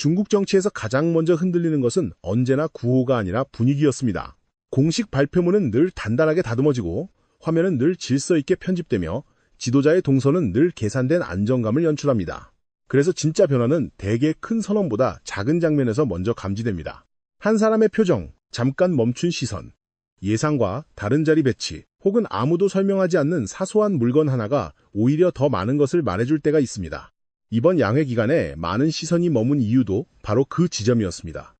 중국 정치에서 가장 먼저 흔들리는 것은 언제나 구호가 아니라 분위기였습니다. 공식 발표문은 늘 단단하게 다듬어지고 화면은 늘 질서 있게 편집되며 지도자의 동선은 늘 계산된 안정감을 연출합니다. 그래서 진짜 변화는 대개 큰 선언보다 작은 장면에서 먼저 감지됩니다. 한 사람의 표정, 잠깐 멈춘 시선, 예상과 다른 자리 배치, 혹은 아무도 설명하지 않는 사소한 물건 하나가 오히려 더 많은 것을 말해줄 때가 있습니다. 이번 양회 기간에 많은 시선이 머문 이유도 바로 그 지점이었습니다.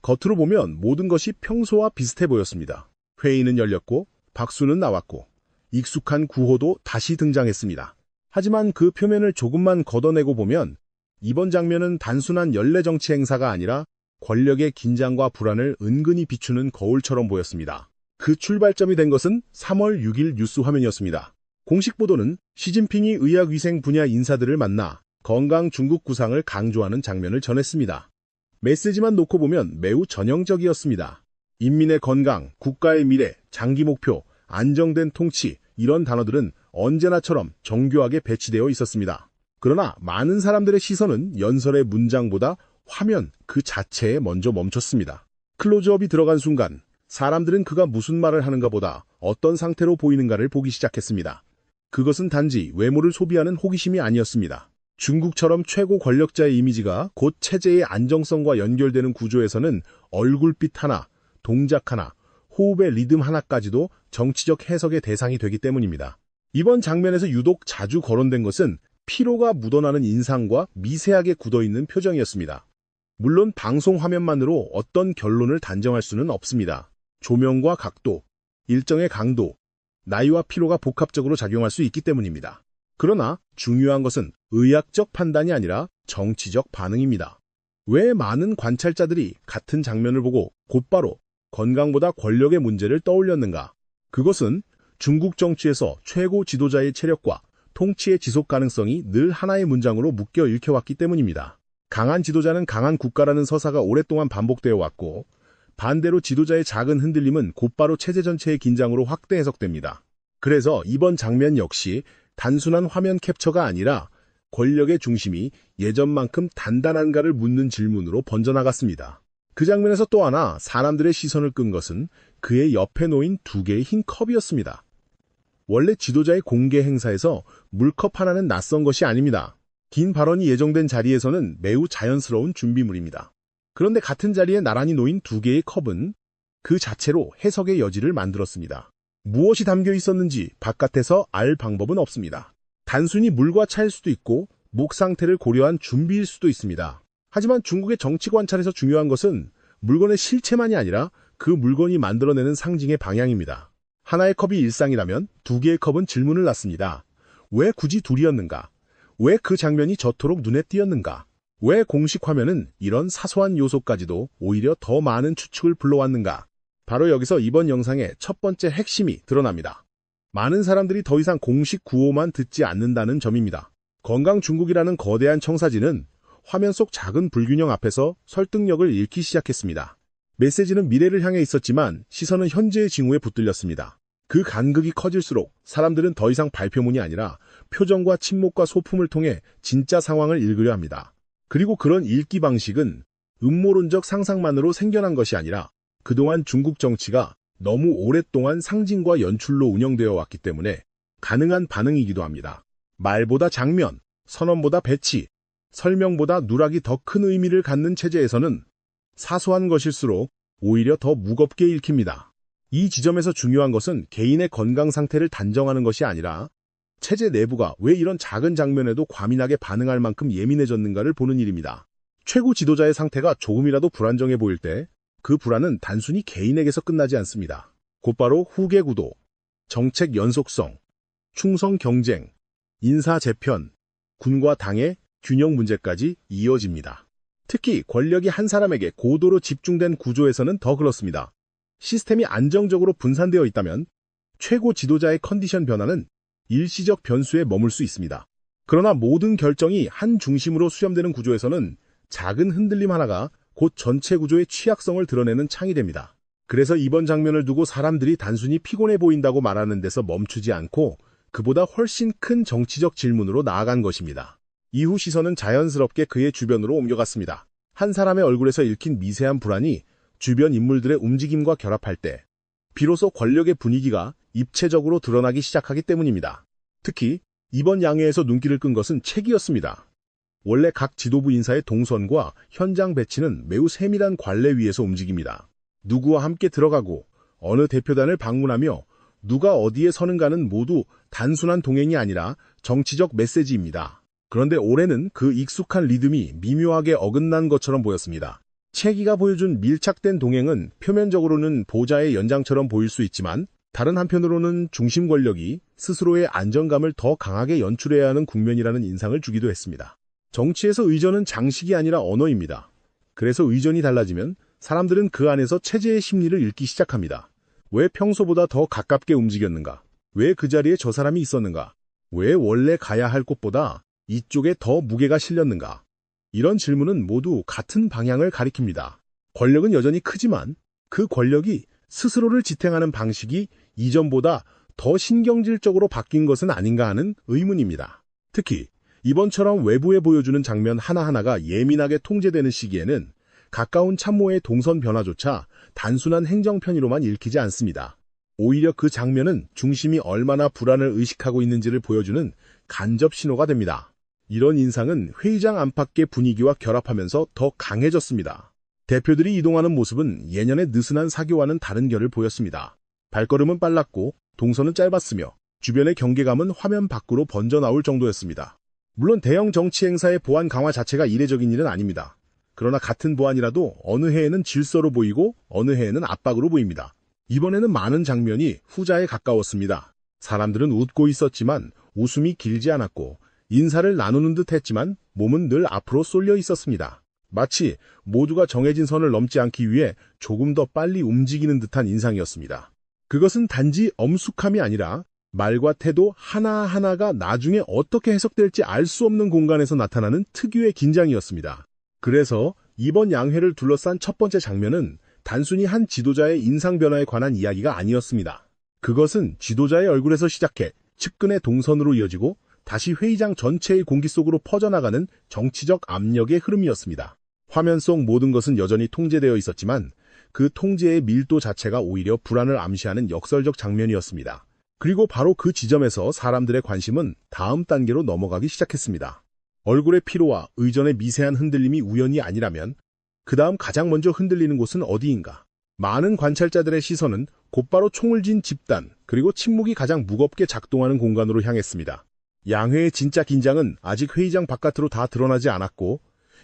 겉으로 보면 모든 것이 평소와 비슷해 보였습니다. 회의는 열렸고 박수는 나왔고 익숙한 구호도 다시 등장했습니다. 하지만 그 표면을 조금만 걷어내고 보면 이번 장면은 단순한 연례 정치 행사가 아니라 권력의 긴장과 불안을 은근히 비추는 거울처럼 보였습니다. 그 출발점이 된 것은 3월 6일 뉴스 화면이었습니다. 공식 보도는 시진핑이 의학위생 분야 인사들을 만나 건강 중국 구상을 강조하는 장면을 전했습니다. 메시지만 놓고 보면 매우 전형적이었습니다. 인민의 건강, 국가의 미래, 장기 목표, 안정된 통치, 이런 단어들은 언제나처럼 정교하게 배치되어 있었습니다. 그러나 많은 사람들의 시선은 연설의 문장보다 화면 그 자체에 먼저 멈췄습니다. 클로즈업이 들어간 순간 사람들은 그가 무슨 말을 하는가 보다 어떤 상태로 보이는가를 보기 시작했습니다. 그것은 단지 외모를 소비하는 호기심이 아니었습니다. 중국처럼 최고 권력자의 이미지가 곧 체제의 안정성과 연결되는 구조에서는 얼굴빛 하나, 동작 하나, 호흡의 리듬 하나까지도 정치적 해석의 대상이 되기 때문입니다. 이번 장면에서 유독 자주 거론된 것은 피로가 묻어나는 인상과 미세하게 굳어있는 표정이었습니다. 물론 방송 화면만으로 어떤 결론을 단정할 수는 없습니다. 조명과 각도, 일정의 강도, 나이와 피로가 복합적으로 작용할 수 있기 때문입니다. 그러나 중요한 것은 의학적 판단이 아니라 정치적 반응입니다. 왜 많은 관찰자들이 같은 장면을 보고 곧바로 건강보다 권력의 문제를 떠올렸는가? 그것은 중국 정치에서 최고 지도자의 체력과 통치의 지속 가능성이 늘 하나의 문장으로 묶여 읽혀왔기 때문입니다. 강한 지도자는 강한 국가라는 서사가 오랫동안 반복되어 왔고 반대로 지도자의 작은 흔들림은 곧바로 체제 전체의 긴장으로 확대 해석됩니다. 그래서 이번 장면 역시 단순한 화면 캡처가 아니라 권력의 중심이 예전만큼 단단한가를 묻는 질문으로 번져나갔습니다. 그 장면에서 또 하나 사람들의 시선을 끈 것은 그의 옆에 놓인 두 개의 흰 컵이었습니다. 원래 지도자의 공개 행사에서 물컵 하나는 낯선 것이 아닙니다. 긴 발언이 예정된 자리에서는 매우 자연스러운 준비물입니다. 그런데 같은 자리에 나란히 놓인 두 개의 컵은 그 자체로 해석의 여지를 만들었습니다. 무엇이 담겨 있었는지 바깥에서 알 방법은 없습니다. 단순히 물과 차일 수도 있고 목 상태를 고려한 준비일 수도 있습니다. 하지만 중국의 정치 관찰에서 중요한 것은 물건의 실체만이 아니라 그 물건이 만들어내는 상징의 방향입니다. 하나의 컵이 일상이라면 두 개의 컵은 질문을 낳습니다. 왜 굳이 둘이었는가? 왜 그 장면이 저토록 눈에 띄었는가? 왜 공식 화면은 이런 사소한 요소까지도 오히려 더 많은 추측을 불러왔는가? 바로 여기서 이번 영상의 첫 번째 핵심이 드러납니다. 많은 사람들이 더 이상 공식 구호만 듣지 않는다는 점입니다. 건강 중국이라는 거대한 청사진은 화면 속 작은 불균형 앞에서 설득력을 잃기 시작했습니다. 메시지는 미래를 향해 있었지만 시선은 현재의 징후에 붙들렸습니다. 그 간극이 커질수록 사람들은 더 이상 발표문이 아니라 표정과 침묵과 소품을 통해 진짜 상황을 읽으려 합니다. 그리고 그런 읽기 방식은 음모론적 상상만으로 생겨난 것이 아니라 그동안 중국 정치가 너무 오랫동안 상징과 연출로 운영되어 왔기 때문에 가능한 반응이기도 합니다. 말보다 장면, 선언보다 배치, 설명보다 누락이 더 큰 의미를 갖는 체제에서는 사소한 것일수록 오히려 더 무겁게 읽힙니다. 이 지점에서 중요한 것은 개인의 건강 상태를 단정하는 것이 아니라 체제 내부가 왜 이런 작은 장면에도 과민하게 반응할 만큼 예민해졌는가를 보는 일입니다. 최고 지도자의 상태가 조금이라도 불안정해 보일 때 그 불안은 단순히 개인에게서 끝나지 않습니다. 곧바로 후계 구도, 정책 연속성, 충성 경쟁, 인사 재편, 군과 당의 균형 문제까지 이어집니다. 특히 권력이 한 사람에게 고도로 집중된 구조에서는 더 그렇습니다. 시스템이 안정적으로 분산되어 있다면 최고 지도자의 컨디션 변화는 일시적 변수에 머물 수 있습니다. 그러나 모든 결정이 한 중심으로 수렴되는 구조에서는 작은 흔들림 하나가 곧 전체 구조의 취약성을 드러내는 창이 됩니다. 그래서 이번 장면을 두고 사람들이 단순히 피곤해 보인다고 말하는 데서 멈추지 않고 그보다 훨씬 큰 정치적 질문으로 나아간 것입니다. 이후 시선은 자연스럽게 그의 주변으로 옮겨갔습니다. 한 사람의 얼굴에서 읽힌 미세한 불안이 주변 인물들의 움직임과 결합할 때 비로소 권력의 분위기가 입체적으로 드러나기 시작하기 때문입니다. 특히 이번 양회에서 눈길을 끈 것은 책이었습니다. 원래 각 지도부 인사의 동선과 현장 배치는 매우 세밀한 관례 위에서 움직입니다. 누구와 함께 들어가고 어느 대표단을 방문하며 누가 어디에 서는가는 모두 단순한 동행이 아니라 정치적 메시지입니다. 그런데 올해는 그 익숙한 리듬이 미묘하게 어긋난 것처럼 보였습니다. 채기가 보여준 밀착된 동행은 표면적으로는 보좌의 연장처럼 보일 수 있지만 다른 한편으로는 중심 권력이 스스로의 안정감을 더 강하게 연출해야 하는 국면이라는 인상을 주기도 했습니다. 정치에서 의전은 장식이 아니라 언어입니다. 그래서 의전이 달라지면 사람들은 그 안에서 체제의 심리를 읽기 시작합니다. 왜 평소보다 더 가깝게 움직였는가? 왜 그 자리에 저 사람이 있었는가? 왜 원래 가야 할 곳보다 이쪽에 더 무게가 실렸는가? 이런 질문은 모두 같은 방향을 가리킵니다. 권력은 여전히 크지만 그 권력이 스스로를 지탱하는 방식이 이전보다 더 신경질적으로 바뀐 것은 아닌가 하는 의문입니다. 특히 이번처럼 외부에 보여주는 장면 하나하나가 예민하게 통제되는 시기에는 가까운 참모의 동선 변화조차 단순한 행정 편의로만 읽히지 않습니다. 오히려 그 장면은 중심이 얼마나 불안을 의식하고 있는지를 보여주는 간접 신호가 됩니다. 이런 인상은 회의장 안팎의 분위기와 결합하면서 더 강해졌습니다. 대표들이 이동하는 모습은 예년의 느슨한 사교와는 다른 결을 보였습니다. 발걸음은 빨랐고 동선은 짧았으며 주변의 경계감은 화면 밖으로 번져나올 정도였습니다. 물론 대형 정치 행사의 보안 강화 자체가 이례적인 일은 아닙니다. 그러나 같은 보안이라도 어느 해에는 질서로 보이고 어느 해에는 압박으로 보입니다. 이번에는 많은 장면이 후자에 가까웠습니다. 사람들은 웃고 있었지만 웃음이 길지 않았고 인사를 나누는 듯 했지만 몸은 늘 앞으로 쏠려 있었습니다. 마치 모두가 정해진 선을 넘지 않기 위해 조금 더 빨리 움직이는 듯한 인상이었습니다. 그것은 단지 엄숙함이 아니라 말과 태도 하나하나가 나중에 어떻게 해석될지 알 수 없는 공간에서 나타나는 특유의 긴장이었습니다. 그래서 이번 양회를 둘러싼 첫 번째 장면은 단순히 한 지도자의 인상 변화에 관한 이야기가 아니었습니다. 그것은 지도자의 얼굴에서 시작해 측근의 동선으로 이어지고 다시 회의장 전체의 공기 속으로 퍼져나가는 정치적 압력의 흐름이었습니다. 화면 속 모든 것은 여전히 통제되어 있었지만 그 통제의 밀도 자체가 오히려 불안을 암시하는 역설적 장면이었습니다. 그리고 바로 그 지점에서 사람들의 관심은 다음 단계로 넘어가기 시작했습니다. 얼굴의 피로와 의전의 미세한 흔들림이 우연이 아니라면 그 다음 가장 먼저 흔들리는 곳은 어디인가? 많은 관찰자들의 시선은 곧바로 총을 쥔 집단 그리고 침묵이 가장 무겁게 작동하는 공간으로 향했습니다. 양회의 진짜 긴장은 아직 회의장 바깥으로 다 드러나지 않았고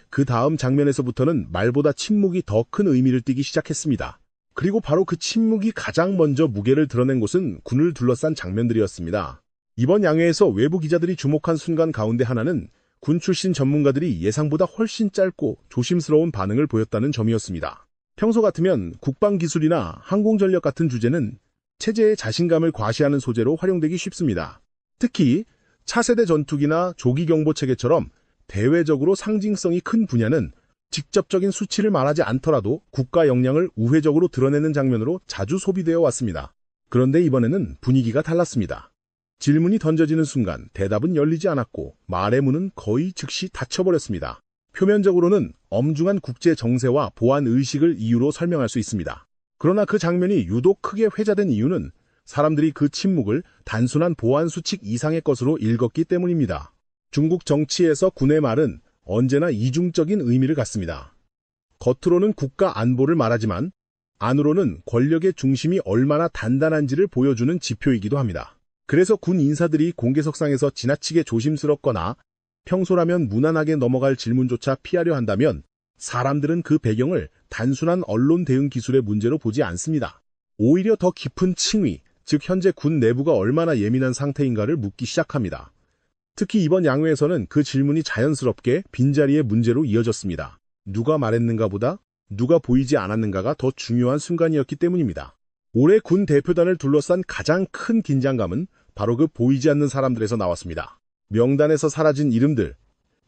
그 다음 장면에서부터는 말보다 침묵이 더 큰 의미를 띠기 시작했습니다. 그리고 바로 그 침묵이 가장 먼저 무게를 드러낸 곳은 군을 둘러싼 장면들이었습니다. 이번 양회에서 외부 기자들이 주목한 순간 가운데 하나는 군 출신 전문가들이 예상보다 훨씬 짧고 조심스러운 반응을 보였다는 점이었습니다. 평소 같으면 국방기술이나 항공전력 같은 주제는 체제의 자신감을 과시하는 소재로 활용되기 쉽습니다. 특히 차세대 전투기나 조기경보체계처럼 대외적으로 상징성이 큰 분야는 직접적인 수치를 말하지 않더라도 국가 역량을 우회적으로 드러내는 장면으로 자주 소비되어 왔습니다. 그런데 이번에는 분위기가 달랐습니다. 질문이 던져지는 순간 대답은 열리지 않았고 말의 문은 거의 즉시 닫혀버렸습니다. 표면적으로는 엄중한 국제 정세와 보안 의식을 이유로 설명할 수 있습니다. 그러나 그 장면이 유독 크게 회자된 이유는 사람들이 그 침묵을 단순한 보안 수칙 이상의 것으로 읽었기 때문입니다. 중국 정치에서 군의 말은 언제나 이중적인 의미를 갖습니다. 겉으로는 국가 안보를 말하지만 안으로는 권력의 중심이 얼마나 단단한지를 보여주는 지표이기도 합니다. 그래서 군 인사들이 공개석상에서 지나치게 조심스럽거나 평소라면 무난하게 넘어갈 질문조차 피하려 한다면 사람들은 그 배경을 단순한 언론 대응 기술의 문제로 보지 않습니다. 오히려 더 깊은 층위, 즉 현재 군 내부가 얼마나 예민한 상태인가를 묻기 시작합니다. 특히 이번 양회에서는 그 질문이 자연스럽게 빈자리의 문제로 이어졌습니다. 누가 말했는가보다 누가 보이지 않았는가가 더 중요한 순간이었기 때문입니다. 올해 군 대표단을 둘러싼 가장 큰 긴장감은 바로 그 보이지 않는 사람들에서 나왔습니다. 명단에서 사라진 이름들,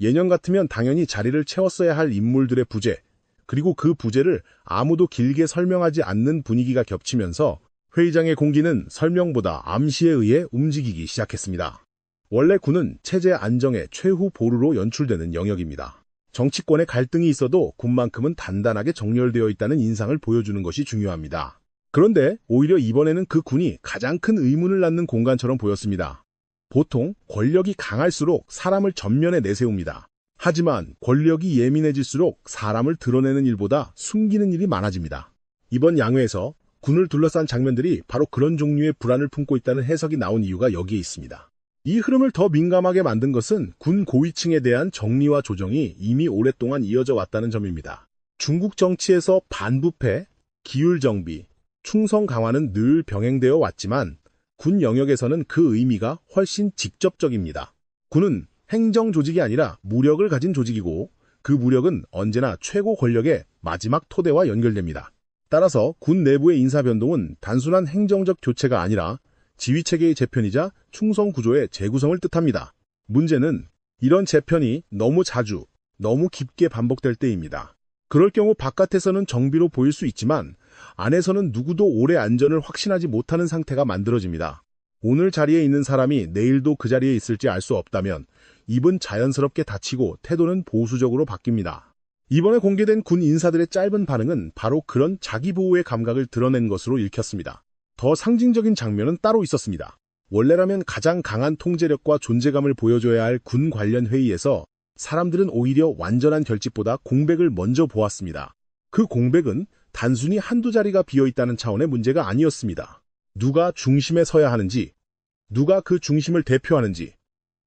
예년 같으면 당연히 자리를 채웠어야 할 인물들의 부재, 그리고 그 부재를 아무도 길게 설명하지 않는 분위기가 겹치면서 회의장의 공기는 설명보다 암시에 의해 움직이기 시작했습니다. 원래 군은 체제 안정의 최후 보루로 연출되는 영역입니다. 정치권의 갈등이 있어도 군만큼은 단단하게 정렬되어 있다는 인상을 보여주는 것이 중요합니다. 그런데 오히려 이번에는 그 군이 가장 큰 의문을 낳는 공간처럼 보였습니다. 보통 권력이 강할수록 사람을 전면에 내세웁니다. 하지만 권력이 예민해질수록 사람을 드러내는 일보다 숨기는 일이 많아집니다. 이번 양회에서 군을 둘러싼 장면들이 바로 그런 종류의 불안을 품고 있다는 해석이 나온 이유가 여기에 있습니다. 이 흐름을 더 민감하게 만든 것은 군 고위층에 대한 정리와 조정이 이미 오랫동안 이어져 왔다는 점입니다. 중국 정치에서 반부패, 기율정비, 충성 강화는 늘 병행되어 왔지만 군 영역에서는 그 의미가 훨씬 직접적입니다. 군은 행정 조직이 아니라 무력을 가진 조직이고 그 무력은 언제나 최고 권력의 마지막 토대와 연결됩니다. 따라서 군 내부의 인사 변동은 단순한 행정적 교체가 아니라 지휘체계의 재편이자 충성구조의 재구성을 뜻합니다. 문제는 이런 재편이 너무 자주, 너무 깊게 반복될 때입니다. 그럴 경우 바깥에서는 정비로 보일 수 있지만 안에서는 누구도 오래 안전을 확신하지 못하는 상태가 만들어집니다. 오늘 자리에 있는 사람이 내일도 그 자리에 있을지 알 수 없다면 입은 자연스럽게 닫히고 태도는 보수적으로 바뀝니다. 이번에 공개된 군 인사들의 짧은 반응은 바로 그런 자기보호의 감각을 드러낸 것으로 읽혔습니다. 더 상징적인 장면은 따로 있었습니다. 원래라면 가장 강한 통제력과 존재감을 보여줘야 할 군 관련 회의에서 사람들은 오히려 완전한 결집보다 공백을 먼저 보았습니다. 그 공백은 단순히 한두 자리가 비어있다는 차원의 문제가 아니었습니다. 누가 중심에 서야 하는지, 누가 그 중심을 대표하는지,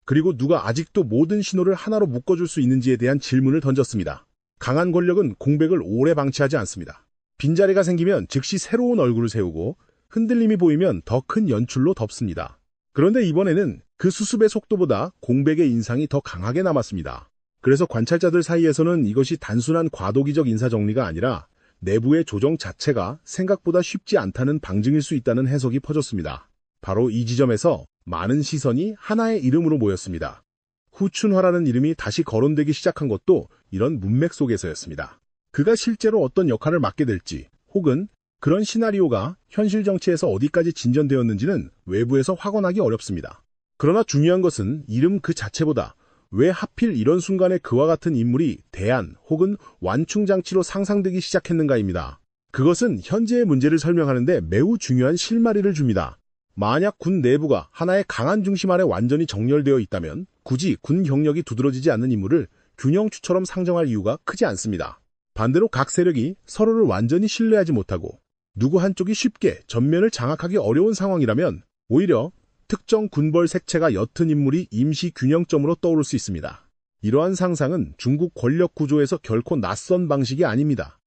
그리고 누가 아직도 모든 신호를 하나로 묶어줄 수 있는지에 대한 질문을 던졌습니다. 강한 권력은 공백을 오래 방치하지 않습니다. 빈자리가 생기면 즉시 새로운 얼굴을 세우고 흔들림이 보이면 더 큰 연출로 덮습니다. 그런데 이번에는 그 수습의 속도보다 공백의 인상이 더 강하게 남았습니다. 그래서 관찰자들 사이에서는 이것이 단순한 과도기적 인사정리가 아니라 내부의 조정 자체가 생각보다 쉽지 않다는 방증일 수 있다는 해석이 퍼졌습니다. 바로 이 지점에서 많은 시선이 하나의 이름으로 모였습니다. 후춘화라는 이름이 다시 거론되기 시작한 것도 이런 문맥 속에서였습니다. 그가 실제로 어떤 역할을 맡게 될지 혹은 그런 시나리오가 현실 정치에서 어디까지 진전되었는지는 외부에서 확언하기 어렵습니다. 그러나 중요한 것은 이름 그 자체보다 왜 하필 이런 순간에 그와 같은 인물이 대안 혹은 완충장치로 상상되기 시작했는가입니다. 그것은 현재의 문제를 설명하는데 매우 중요한 실마리를 줍니다. 만약 군 내부가 하나의 강한 중심 아래 완전히 정렬되어 있다면 굳이 군 경력이 두드러지지 않는 인물을 균형추처럼 상정할 이유가 크지 않습니다. 반대로 각 세력이 서로를 완전히 신뢰하지 못하고 누구 한쪽이 쉽게 전면을 장악하기 어려운 상황이라면 오히려 특정 군벌 색채가 옅은 인물이 임시 균형점으로 떠오를 수 있습니다. 이러한 상상은 중국 권력 구조에서 결코 낯선 방식이 아닙니다.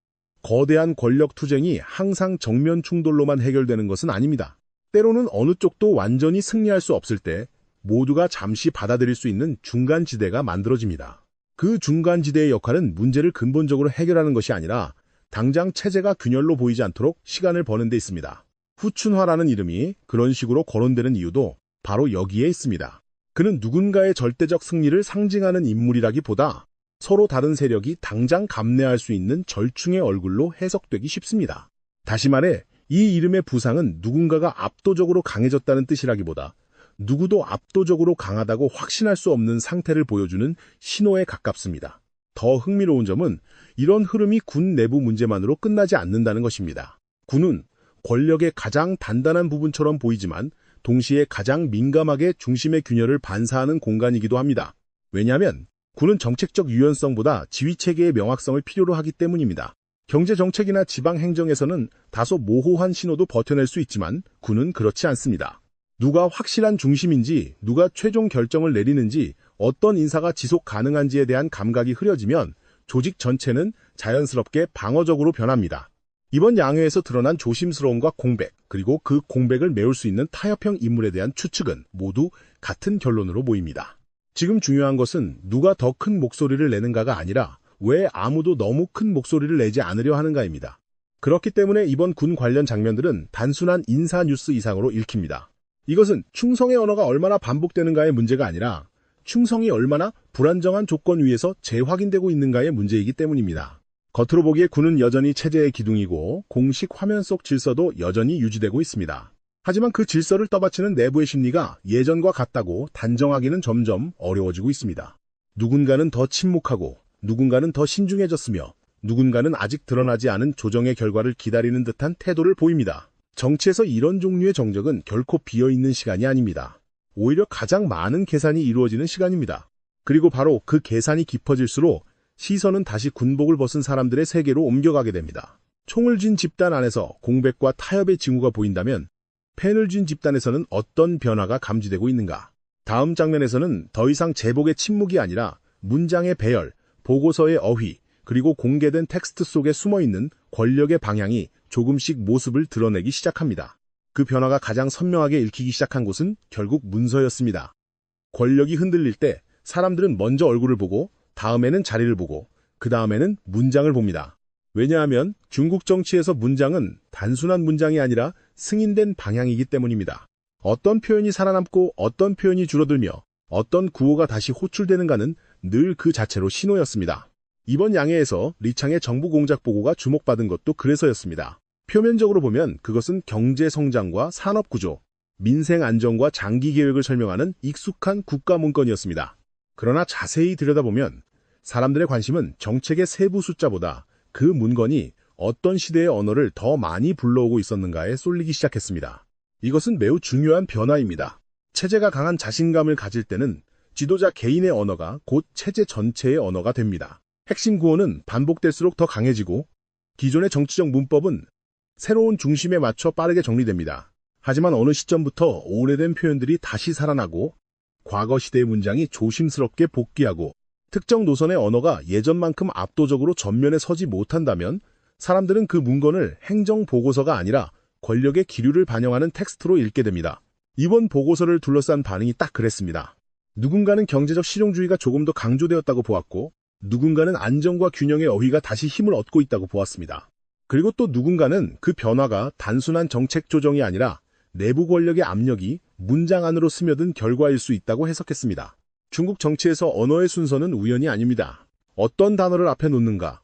거대한 권력 투쟁이 항상 정면 충돌로만 해결되는 것은 아닙니다. 때로는 어느 쪽도 완전히 승리할 수 없을 때 모두가 잠시 받아들일 수 있는 중간지대가 만들어집니다. 그 중간지대의 역할은 문제를 근본적으로 해결하는 것이 아니라 당장 체제가 균열로 보이지 않도록 시간을 버는 데 있습니다. 후춘화라는 이름이 그런 식으로 거론되는 이유도 바로 여기에 있습니다. 그는 누군가의 절대적 승리를 상징하는 인물이라기보다 서로 다른 세력이 당장 감내할 수 있는 절충의 얼굴로 해석되기 쉽습니다. 다시 말해 이 이름의 부상은 누군가가 압도적으로 강해졌다는 뜻이라기보다 누구도 압도적으로 강하다고 확신할 수 없는 상태를 보여주는 신호에 가깝습니다. 더 흥미로운 점은 이런 흐름이 군 내부 문제만으로 끝나지 않는다는 것입니다. 군은 권력의 가장 단단한 부분처럼 보이지만 동시에 가장 민감하게 중심의 균열을 반사하는 공간이기도 합니다. 왜냐하면 군은 정책적 유연성보다 지휘체계의 명확성을 필요로 하기 때문입니다. 경제정책이나 지방행정에서는 다소 모호한 신호도 버텨낼 수 있지만 군은 그렇지 않습니다. 누가 확실한 중심인지, 누가 최종 결정을 내리는지, 어떤 인사가 지속 가능한지에 대한 감각이 흐려지면 조직 전체는 자연스럽게 방어적으로 변합니다. 이번 양회에서 드러난 조심스러움과 공백, 그리고 그 공백을 메울 수 있는 타협형 인물에 대한 추측은 모두 같은 결론으로 보입니다. 지금 중요한 것은 누가 더 큰 목소리를 내는가가 아니라 왜 아무도 너무 큰 목소리를 내지 않으려 하는가입니다. 그렇기 때문에 이번 군 관련 장면들은 단순한 인사 뉴스 이상으로 읽힙니다. 이것은 충성의 언어가 얼마나 반복되는가의 문제가 아니라 충성이 얼마나 불안정한 조건 위에서 재확인되고 있는가의 문제이기 때문입니다. 겉으로 보기에 군은 여전히 체제의 기둥이고 공식 화면 속 질서도 여전히 유지되고 있습니다. 하지만 그 질서를 떠받치는 내부의 심리가 예전과 같다고 단정하기는 점점 어려워지고 있습니다. 누군가는 더 침묵하고 누군가는 더 신중해졌으며 누군가는 아직 드러나지 않은 조정의 결과를 기다리는 듯한 태도를 보입니다. 정치에서 이런 종류의 정적은 결코 비어있는 시간이 아닙니다. 오히려 가장 많은 계산이 이루어지는 시간입니다. 그리고 바로 그 계산이 깊어질수록 시선은 다시 군복을 벗은 사람들의 세계로 옮겨가게 됩니다. 총을 쥔 집단 안에서 공백과 타협의 징후가 보인다면 펜을 쥔 집단에서는 어떤 변화가 감지되고 있는가? 다음 장면에서는 더 이상 제복의 침묵이 아니라 문장의 배열, 보고서의 어휘, 그리고 공개된 텍스트 속에 숨어있는 권력의 방향이 조금씩 모습을 드러내기 시작합니다. 그 변화가 가장 선명하게 읽히기 시작한 곳은 결국 문서였습니다. 권력이 흔들릴 때 사람들은 먼저 얼굴을 보고 다음에는 자리를 보고 그 다음에는 문장을 봅니다. 왜냐하면 중국 정치에서 문장은 단순한 문장이 아니라 승인된 방향이기 때문입니다. 어떤 표현이 살아남고 어떤 표현이 줄어들며 어떤 구호가 다시 호출되는가는 늘 그 자체로 신호였습니다. 이번 양해에서 리창의 정부 공작 보고가 주목받은 것도 그래서였습니다. 표면적으로 보면 그것은 경제 성장과 산업 구조, 민생 안정과 장기 계획을 설명하는 익숙한 국가 문건이었습니다. 그러나 자세히 들여다보면 사람들의 관심은 정책의 세부 숫자보다 그 문건이 어떤 시대의 언어를 더 많이 불러오고 있었는가에 쏠리기 시작했습니다. 이것은 매우 중요한 변화입니다. 체제가 강한 자신감을 가질 때는 지도자 개인의 언어가 곧 체제 전체의 언어가 됩니다. 핵심 구호는 반복될수록 더 강해지고 기존의 정치적 문법은 새로운 중심에 맞춰 빠르게 정리됩니다. 하지만 어느 시점부터 오래된 표현들이 다시 살아나고 과거 시대의 문장이 조심스럽게 복귀하고 특정 노선의 언어가 예전만큼 압도적으로 전면에 서지 못한다면 사람들은 그 문건을 행정보고서가 아니라 권력의 기류를 반영하는 텍스트로 읽게 됩니다. 이번 보고서를 둘러싼 반응이 딱 그랬습니다. 누군가는 경제적 실용주의가 조금 더 강조되었다고 보았고 누군가는 안정과 균형의 어휘가 다시 힘을 얻고 있다고 보았습니다. 그리고 또 누군가는 그 변화가 단순한 정책 조정이 아니라 내부 권력의 압력이 문장 안으로 스며든 결과일 수 있다고 해석했습니다. 중국 정치에서 언어의 순서는 우연이 아닙니다. 어떤 단어를 앞에 놓는가,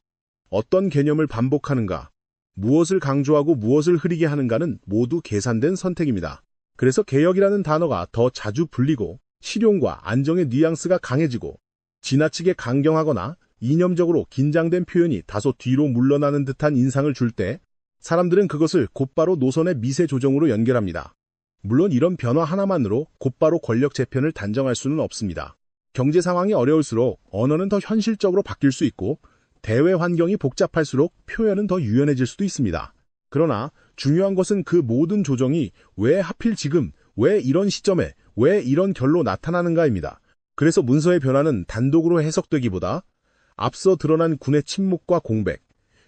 어떤 개념을 반복하는가, 무엇을 강조하고 무엇을 흐리게 하는가는 모두 계산된 선택입니다. 그래서 개혁이라는 단어가 더 자주 불리고 실용과 안정의 뉘앙스가 강해지고 지나치게 강경하거나 이념적으로 긴장된 표현이 다소 뒤로 물러나는 듯한 인상을 줄 때 사람들은 그것을 곧바로 노선의 미세 조정으로 연결합니다. 물론 이런 변화 하나만으로 곧바로 권력 재편을 단정할 수는 없습니다. 경제 상황이 어려울수록 언어는 더 현실적으로 바뀔 수 있고 대외 환경이 복잡할수록 표현은 더 유연해질 수도 있습니다. 그러나 중요한 것은 그 모든 조정이 왜 하필 지금, 왜 이런 시점에, 왜 이런 결로 나타나는가입니다. 그래서 문서의 변화는 단독으로 해석되기보다 앞서 드러난 군의 침묵과 공백,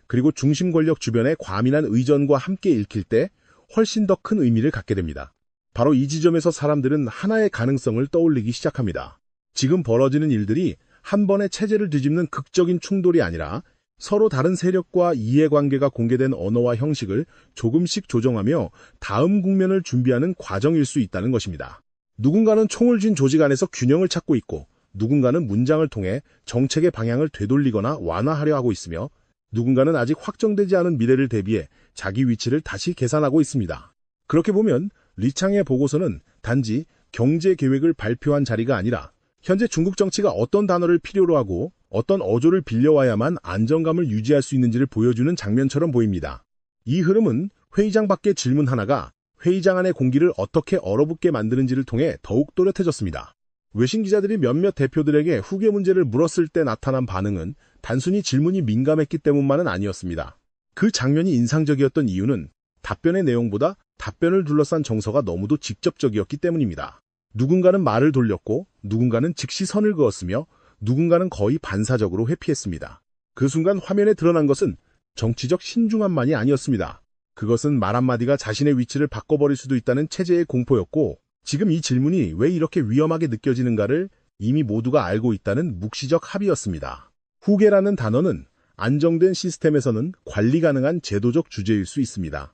그리고 중심 권력 주변의 과민한 의전과 함께 읽힐 때 훨씬 더 큰 의미를 갖게 됩니다. 바로 이 지점에서 사람들은 하나의 가능성을 떠올리기 시작합니다. 지금 벌어지는 일들이 한 번의 체제를 뒤집는 극적인 충돌이 아니라 서로 다른 세력과 이해관계가 공개된 언어와 형식을 조금씩 조정하며 다음 국면을 준비하는 과정일 수 있다는 것입니다. 누군가는 총을 쥔 조직 안에서 균형을 찾고 있고 누군가는 문장을 통해 정책의 방향을 되돌리거나 완화하려 하고 있으며 누군가는 아직 확정되지 않은 미래를 대비해 자기 위치를 다시 계산하고 있습니다. 그렇게 보면 리창의 보고서는 단지 경제 계획을 발표한 자리가 아니라 현재 중국 정치가 어떤 단어를 필요로 하고 어떤 어조를 빌려와야만 안정감을 유지할 수 있는지를 보여주는 장면처럼 보입니다. 이 흐름은 회의장 밖의 질문 하나가 회의장 안의 공기를 어떻게 얼어붙게 만드는지를 통해 더욱 또렷해졌습니다. 외신 기자들이 몇몇 대표들에게 후계 문제를 물었을 때 나타난 반응은 단순히 질문이 민감했기 때문만은 아니었습니다. 그 장면이 인상적이었던 이유는 답변의 내용보다 답변을 둘러싼 정서가 너무도 직접적이었기 때문입니다. 누군가는 말을 돌렸고 누군가는 즉시 선을 그었으며 누군가는 거의 반사적으로 회피했습니다. 그 순간 화면에 드러난 것은 정치적 신중함만이 아니었습니다. 그것은 말 한마디가 자신의 위치를 바꿔버릴 수도 있다는 체제의 공포였고 지금 이 질문이 왜 이렇게 위험하게 느껴지는가를 이미 모두가 알고 있다는 묵시적 합의였습니다. 후계라는 단어는 안정된 시스템에서는 관리 가능한 제도적 주제일 수 있습니다.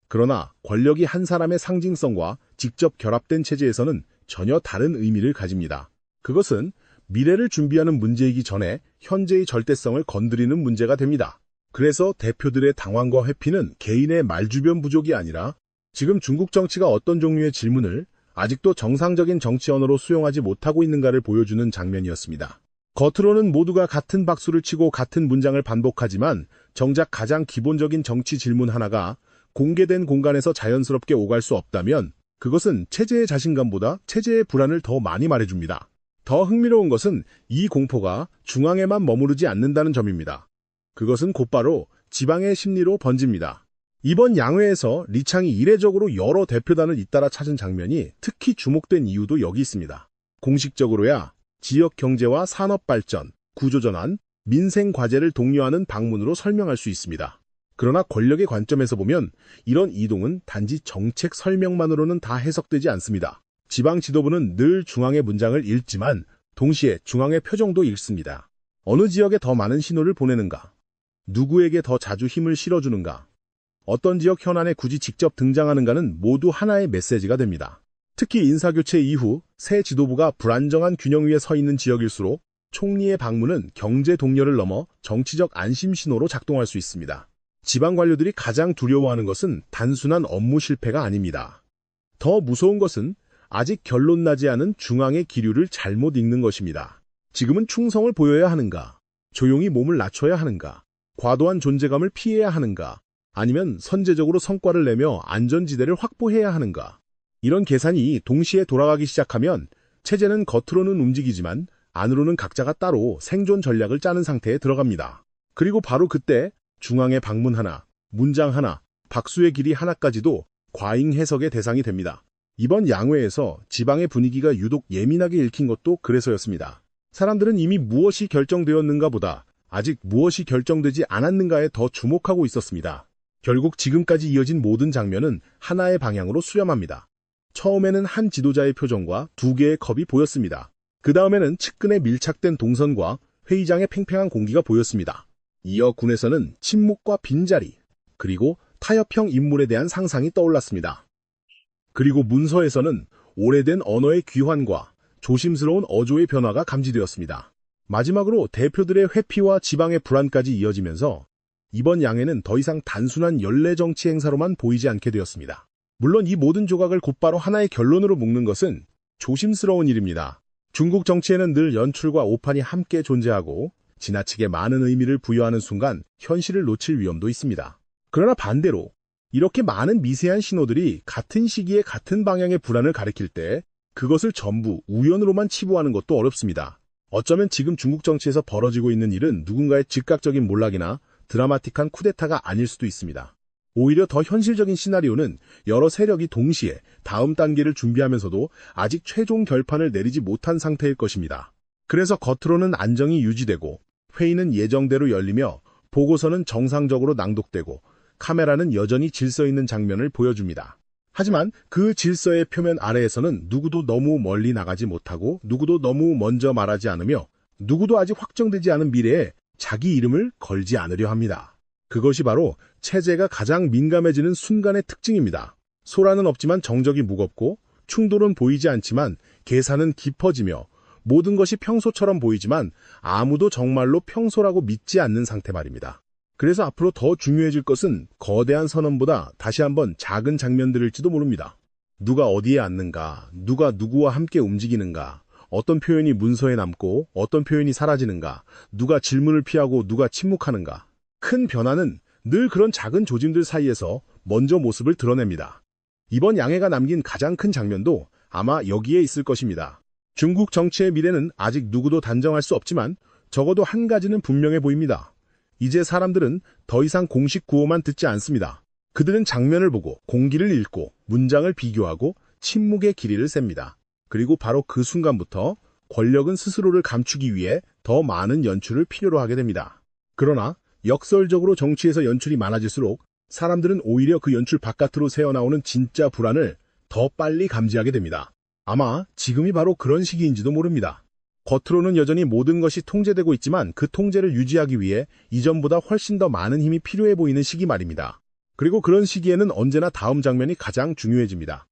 그러나 권력이 한 사람의 상징성과 직접 결합된 체제에서는 전혀 다른 의미를 가집니다. 그것은 미래를 준비하는 문제이기 전에 현재의 절대성을 건드리는 문제가 됩니다. 그래서 대표들의 당황과 회피는 개인의 말주변 부족이 아니라 지금 중국 정치가 어떤 종류의 질문을 아직도 정상적인 정치 언어로 수용하지 못하고 있는가를 보여주는 장면이었습니다. 겉으로는 모두가 같은 박수를 치고 같은 문장을 반복하지만 정작 가장 기본적인 정치 질문 하나가 공개된 공간에서 자연스럽게 오갈 수 없다면 그것은 체제의 자신감보다 체제의 불안을 더 많이 말해줍니다. 더 흥미로운 것은 이 공포가 중앙에만 머무르지 않는다는 점입니다. 그것은 곧바로 지방의 심리로 번집니다. 이번 양회에서 리창이 이례적으로 여러 대표단을 잇따라 찾은 장면이 특히 주목된 이유도 여기 있습니다. 공식적으로야 지역 경제와 산업 발전, 구조 전환, 민생 과제를 독려하는 방문으로 설명할 수 있습니다. 그러나 권력의 관점에서 보면 이런 이동은 단지 정책 설명만으로는 다 해석되지 않습니다. 지방 지도부는 늘 중앙의 문장을 읽지만 동시에 중앙의 표정도 읽습니다. 어느 지역에 더 많은 신호를 보내는가? 누구에게 더 자주 힘을 실어주는가? 어떤 지역 현안에 굳이 직접 등장하는가는 모두 하나의 메시지가 됩니다. 특히 인사교체 이후 새 지도부가 불안정한 균형 위에 서 있는 지역일수록 총리의 방문은 경제 동료를 넘어 정치적 안심 신호로 작동할 수 있습니다. 지방 관료들이 가장 두려워하는 것은 단순한 업무 실패가 아닙니다. 더 무서운 것은 아직 결론 나지 않은 중앙의 기류를 잘못 읽는 것입니다. 지금은 충성을 보여야 하는가? 조용히 몸을 낮춰야 하는가? 과도한 존재감을 피해야 하는가? 아니면 선제적으로 성과를 내며 안전지대를 확보해야 하는가? 이런 계산이 동시에 돌아가기 시작하면 체제는 겉으로는 움직이지만 안으로는 각자가 따로 생존 전략을 짜는 상태에 들어갑니다. 그리고 바로 그때 중앙의 방문 하나, 문장 하나, 박수의 길이 하나까지도 과잉 해석의 대상이 됩니다. 이번 양회에서 지방의 분위기가 유독 예민하게 읽힌 것도 그래서였습니다. 사람들은 이미 무엇이 결정되었는가 보다 아직 무엇이 결정되지 않았는가에 더 주목하고 있었습니다. 결국 지금까지 이어진 모든 장면은 하나의 방향으로 수렴합니다. 처음에는 한 지도자의 표정과 두 개의 컵이 보였습니다. 그 다음에는 측근에 밀착된 동선과 회의장의 팽팽한 공기가 보였습니다. 이어 군에서는 침묵과 빈자리, 그리고 타협형 인물에 대한 상상이 떠올랐습니다. 그리고 문서에서는 오래된 언어의 귀환과 조심스러운 어조의 변화가 감지되었습니다. 마지막으로 대표들의 회피와 지방의 불안까지 이어지면서 이번 양회는 더 이상 단순한 연례 정치 행사로만 보이지 않게 되었습니다. 물론 이 모든 조각을 곧바로 하나의 결론으로 묶는 것은 조심스러운 일입니다. 중국 정치에는 늘 연출과 오판이 함께 존재하고 지나치게 많은 의미를 부여하는 순간 현실을 놓칠 위험도 있습니다. 그러나 반대로 이렇게 많은 미세한 신호들이 같은 시기에 같은 방향의 불안을 가리킬 때 그것을 전부 우연으로만 치부하는 것도 어렵습니다. 어쩌면 지금 중국 정치에서 벌어지고 있는 일은 누군가의 즉각적인 몰락이나 드라마틱한 쿠데타가 아닐 수도 있습니다. 오히려 더 현실적인 시나리오는 여러 세력이 동시에 다음 단계를 준비하면서도 아직 최종 결판을 내리지 못한 상태일 것입니다. 그래서 겉으로는 안정이 유지되고 회의는 예정대로 열리며 보고서는 정상적으로 낭독되고 카메라는 여전히 질서 있는 장면을 보여줍니다. 하지만 그 질서의 표면 아래에서는 누구도 너무 멀리 나가지 못하고 누구도 너무 먼저 말하지 않으며 누구도 아직 확정되지 않은 미래에 자기 이름을 걸지 않으려 합니다. 그것이 바로 체제가 가장 민감해지는 순간의 특징입니다. 소란은 없지만 정적이 무겁고 충돌은 보이지 않지만 계산은 깊어지며 모든 것이 평소처럼 보이지만 아무도 정말로 평소라고 믿지 않는 상태 말입니다. 그래서 앞으로 더 중요해질 것은 거대한 선언보다 다시 한번 작은 장면들일지도 모릅니다. 누가 어디에 앉는가, 누가 누구와 함께 움직이는가, 어떤 표현이 문서에 남고 어떤 표현이 사라지는가, 누가 질문을 피하고 누가 침묵하는가. 큰 변화는 늘 그런 작은 조짐들 사이에서 먼저 모습을 드러냅니다. 이번 양회가 남긴 가장 큰 장면도 아마 여기에 있을 것입니다. 중국 정치의 미래는 아직 누구도 단정할 수 없지만 적어도 한 가지는 분명해 보입니다. 이제 사람들은 더 이상 공식 구호만 듣지 않습니다. 그들은 장면을 보고 공기를 읽고 문장을 비교하고 침묵의 길이를 셉니다. 그리고 바로 그 순간부터 권력은 스스로를 감추기 위해 더 많은 연출을 필요로 하게 됩니다. 그러나 역설적으로 정치에서 연출이 많아질수록 사람들은 오히려 그 연출 바깥으로 새어나오는 진짜 불안을 더 빨리 감지하게 됩니다. 아마 지금이 바로 그런 시기인지도 모릅니다. 겉으로는 여전히 모든 것이 통제되고 있지만 그 통제를 유지하기 위해 이전보다 훨씬 더 많은 힘이 필요해 보이는 시기 말입니다. 그리고 그런 시기에는 언제나 다음 장면이 가장 중요해집니다.